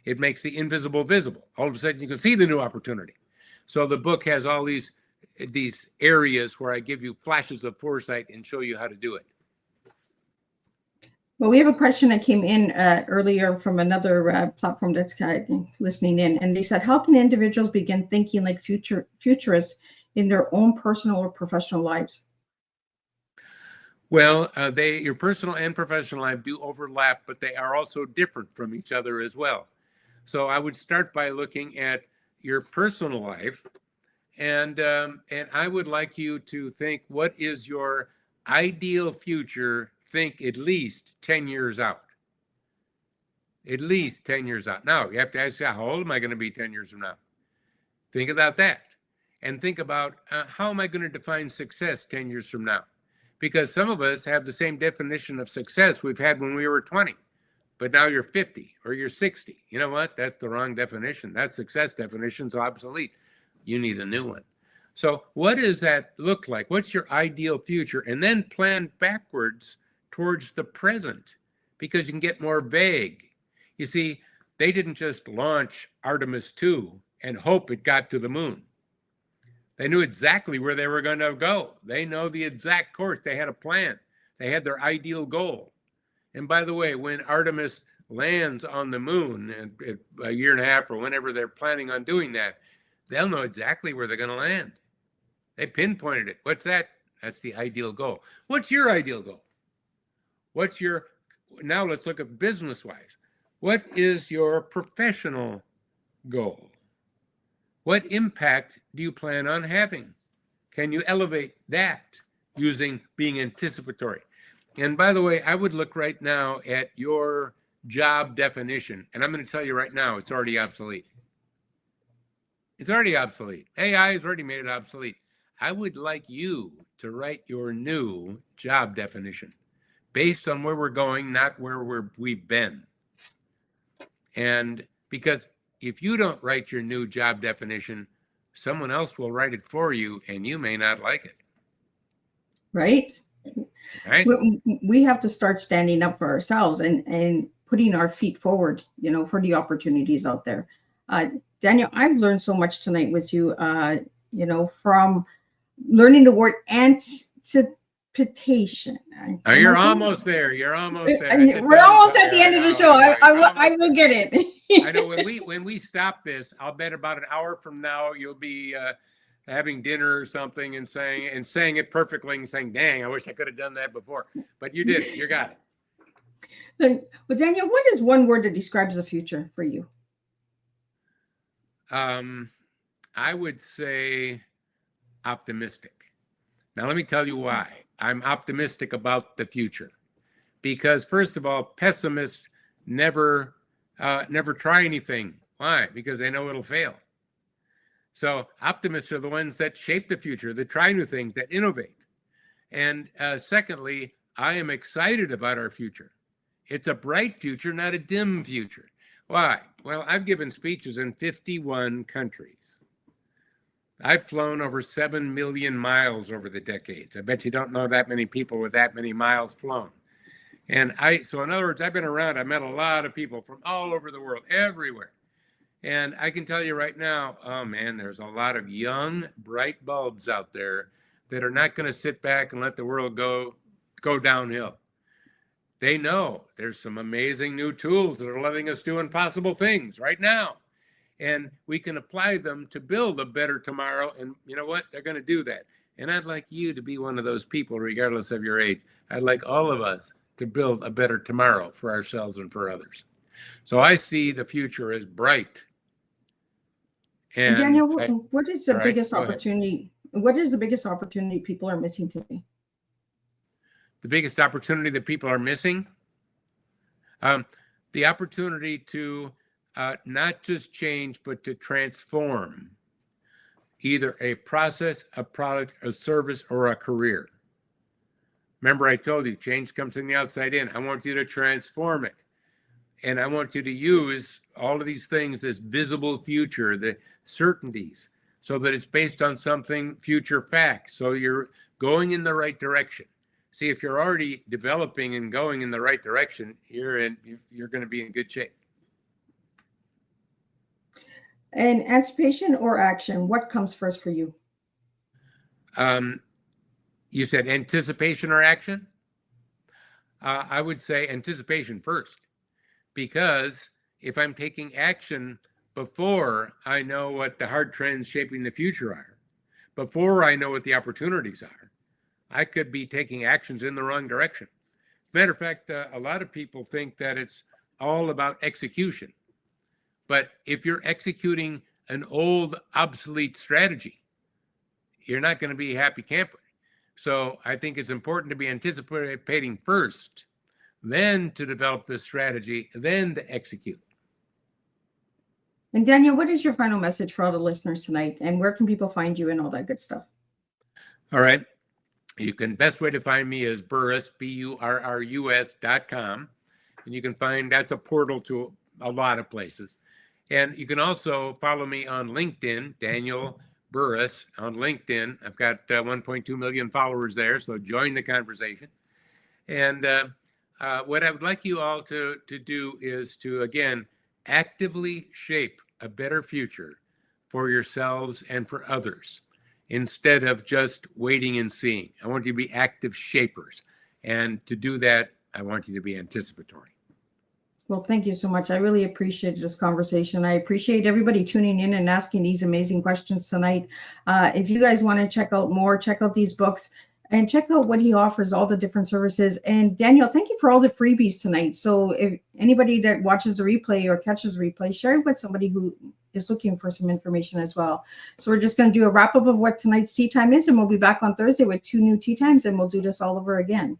It makes the invisible visible. All of a sudden, you can see the new opportunity. So the book has all these areas where I give you flashes of foresight and show you how to do it. Well, we have a question that came in earlier from another platform that's listening in, and they said, how can individuals begin thinking like futurists in their own personal or professional lives? Well, your personal and professional life do overlap, but they are also different from each other as well. So I would start by looking at your personal life, and I would like you to think, what is your ideal future? Think at least 10 years out. At least 10 years out. Now, you have to ask, how old am I going to be 10 years from now? Think about that. And think about, how am I going to define success 10 years from now? Because some of us have the same definition of success we've had when we were 20, but now you're 50 or you're 60. You know what? That's the wrong definition. That success definition's obsolete. You need a new one. So what does that look like? What's your ideal future? And then plan backwards towards the present, because you can get more vague. You see, they didn't just launch Artemis 2 and hope it got to the moon. They knew exactly where they were going to go. They know the exact course. They had a plan. They had their ideal goal. And by the way, when Artemis lands on the moon in a year and a half or whenever they're planning on doing that, they'll know exactly where they're going to land. They pinpointed it. What's that? That's the ideal goal. What's your ideal goal? Now let's look at business-wise. What is your professional goal? What impact do you plan on having? Can you elevate that using being anticipatory? And by the way, I would look right now at your job definition. And I'm going to tell you right now, it's already obsolete. It's already obsolete. AI has already made it obsolete. I would like you to write your new job definition based on where we're going, not where we've been. And because if you don't write your new job definition, someone else will write it for you, and you may not like it. Right? Right? We have to start standing up for ourselves and putting our feet forward, for the opportunities out there. Daniel, I've learned so much tonight with you, from learning the word anticipation. You're almost there. You're almost there. We're almost at the end of the show. I will get it. I know when we stop this, I'll bet about an hour from now you'll be having dinner or something and saying it perfectly and saying, "Dang, I wish I could have done that before." But you did it. You got it. Well, Daniel, what is one word that describes the future for you? I would say optimistic. Now, let me tell you why. I'm optimistic about the future. Because, first of all, pessimists never try anything Why? Because they know it'll fail. So optimists are the ones that shape the future, that try new things, that innovate. And secondly, I am excited about our future. It's a bright future, not a dim future. Why? Well, I've given speeches in 51 countries. I've flown over 7 million miles over the decades. I bet you don't know that many people with that many miles flown. And so in other words, I've been around, I met a lot of people from all over the world, everywhere. And I can tell you right now, oh man, there's a lot of young, bright bulbs out there that are not going to sit back and let the world go downhill. They know there's some amazing new tools that are letting us do impossible things right now. And we can apply them to build a better tomorrow. And you know what? They're going to do that. And I'd like you to be one of those people, regardless of your age. I'd like all of us to build a better tomorrow for ourselves and for others. So I see the future as bright. And Daniel, what is the biggest opportunity? What is the biggest opportunity people are missing today? The biggest opportunity that people are missing? The opportunity to not just change, but to transform either a process, a product, a service, or a career. Remember, I told you, change comes from the outside in. I want you to transform it. And I want you to use all of these things, this visible future, the certainties, so that it's based on something future facts. So you're going in the right direction. See, if you're already developing and going in the right direction, you're going to be in good shape. And anticipation or action, what comes first for you? You said anticipation or action? I would say anticipation first, because if I'm taking action before I know what the hard trends shaping the future are, before I know what the opportunities are, I could be taking actions in the wrong direction. As a matter of fact, a lot of people think that it's all about execution. But if you're executing an old, obsolete strategy, you're not going to be a happy camper. So I think it's important to be anticipating first, then to develop the strategy, then to execute. And Daniel, what is your final message for all the listeners tonight? And where can people find you and all that good stuff? All right. Best way to find me is Burrus, BURRUS.com. And you can find, that's a portal to a lot of places. And you can also follow me on LinkedIn, Daniel Burrus on LinkedIn. I've got 1.2 million followers there, so join the conversation. And what I would like you all to do is to, again, actively shape a better future for yourselves and for others, instead of just waiting and seeing. I want you to be active shapers. And to do that, I want you to be anticipatory. Well, thank you so much. I really appreciate this conversation. I appreciate everybody tuning in and asking these amazing questions tonight. If you guys want to check out more, check out these books and check out what he offers, all the different services. And Daniel, thank you for all the freebies tonight. So if anybody that watches the replay or catches the replay, share it with somebody who is looking for some information as well. So we're just going to do a wrap up of what tonight's tea time is, and we'll be back on Thursday with 2 new tea times, and we'll do this all over again.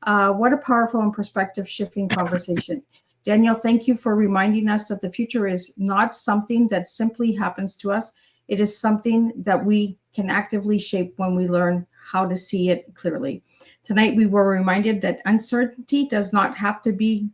What a powerful and perspective shifting conversation. Daniel, thank you for reminding us that the future is not something that simply happens to us. It is something that we can actively shape when we learn how to see it clearly. Tonight, we were reminded that uncertainty does not have to be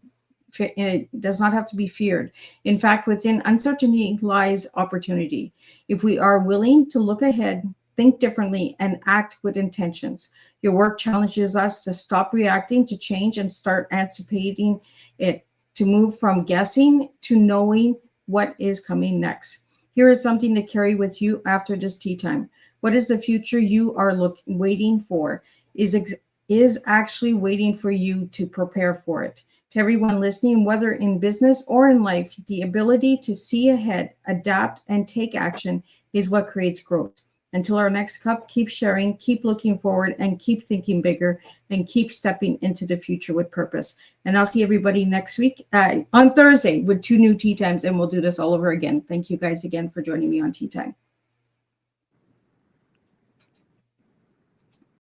feared. In fact, within uncertainty lies opportunity. If we are willing to look ahead, think differently, and act with intentions. Your work challenges us to stop reacting to change and start anticipating it, to move from guessing to knowing what is coming next. Here is something to carry with you after this tea time. What is the future you are waiting for? Is actually waiting for you to prepare for it. To everyone listening, whether in business or in life, the ability to see ahead, adapt, and take action is what creates growth. Until our next cup, keep sharing, keep looking forward, and keep thinking bigger, and keep stepping into the future with purpose. And I'll see everybody next week on Thursday with 2 new tea times, and we'll do this all over again. Thank you guys again for joining me on Tea Time.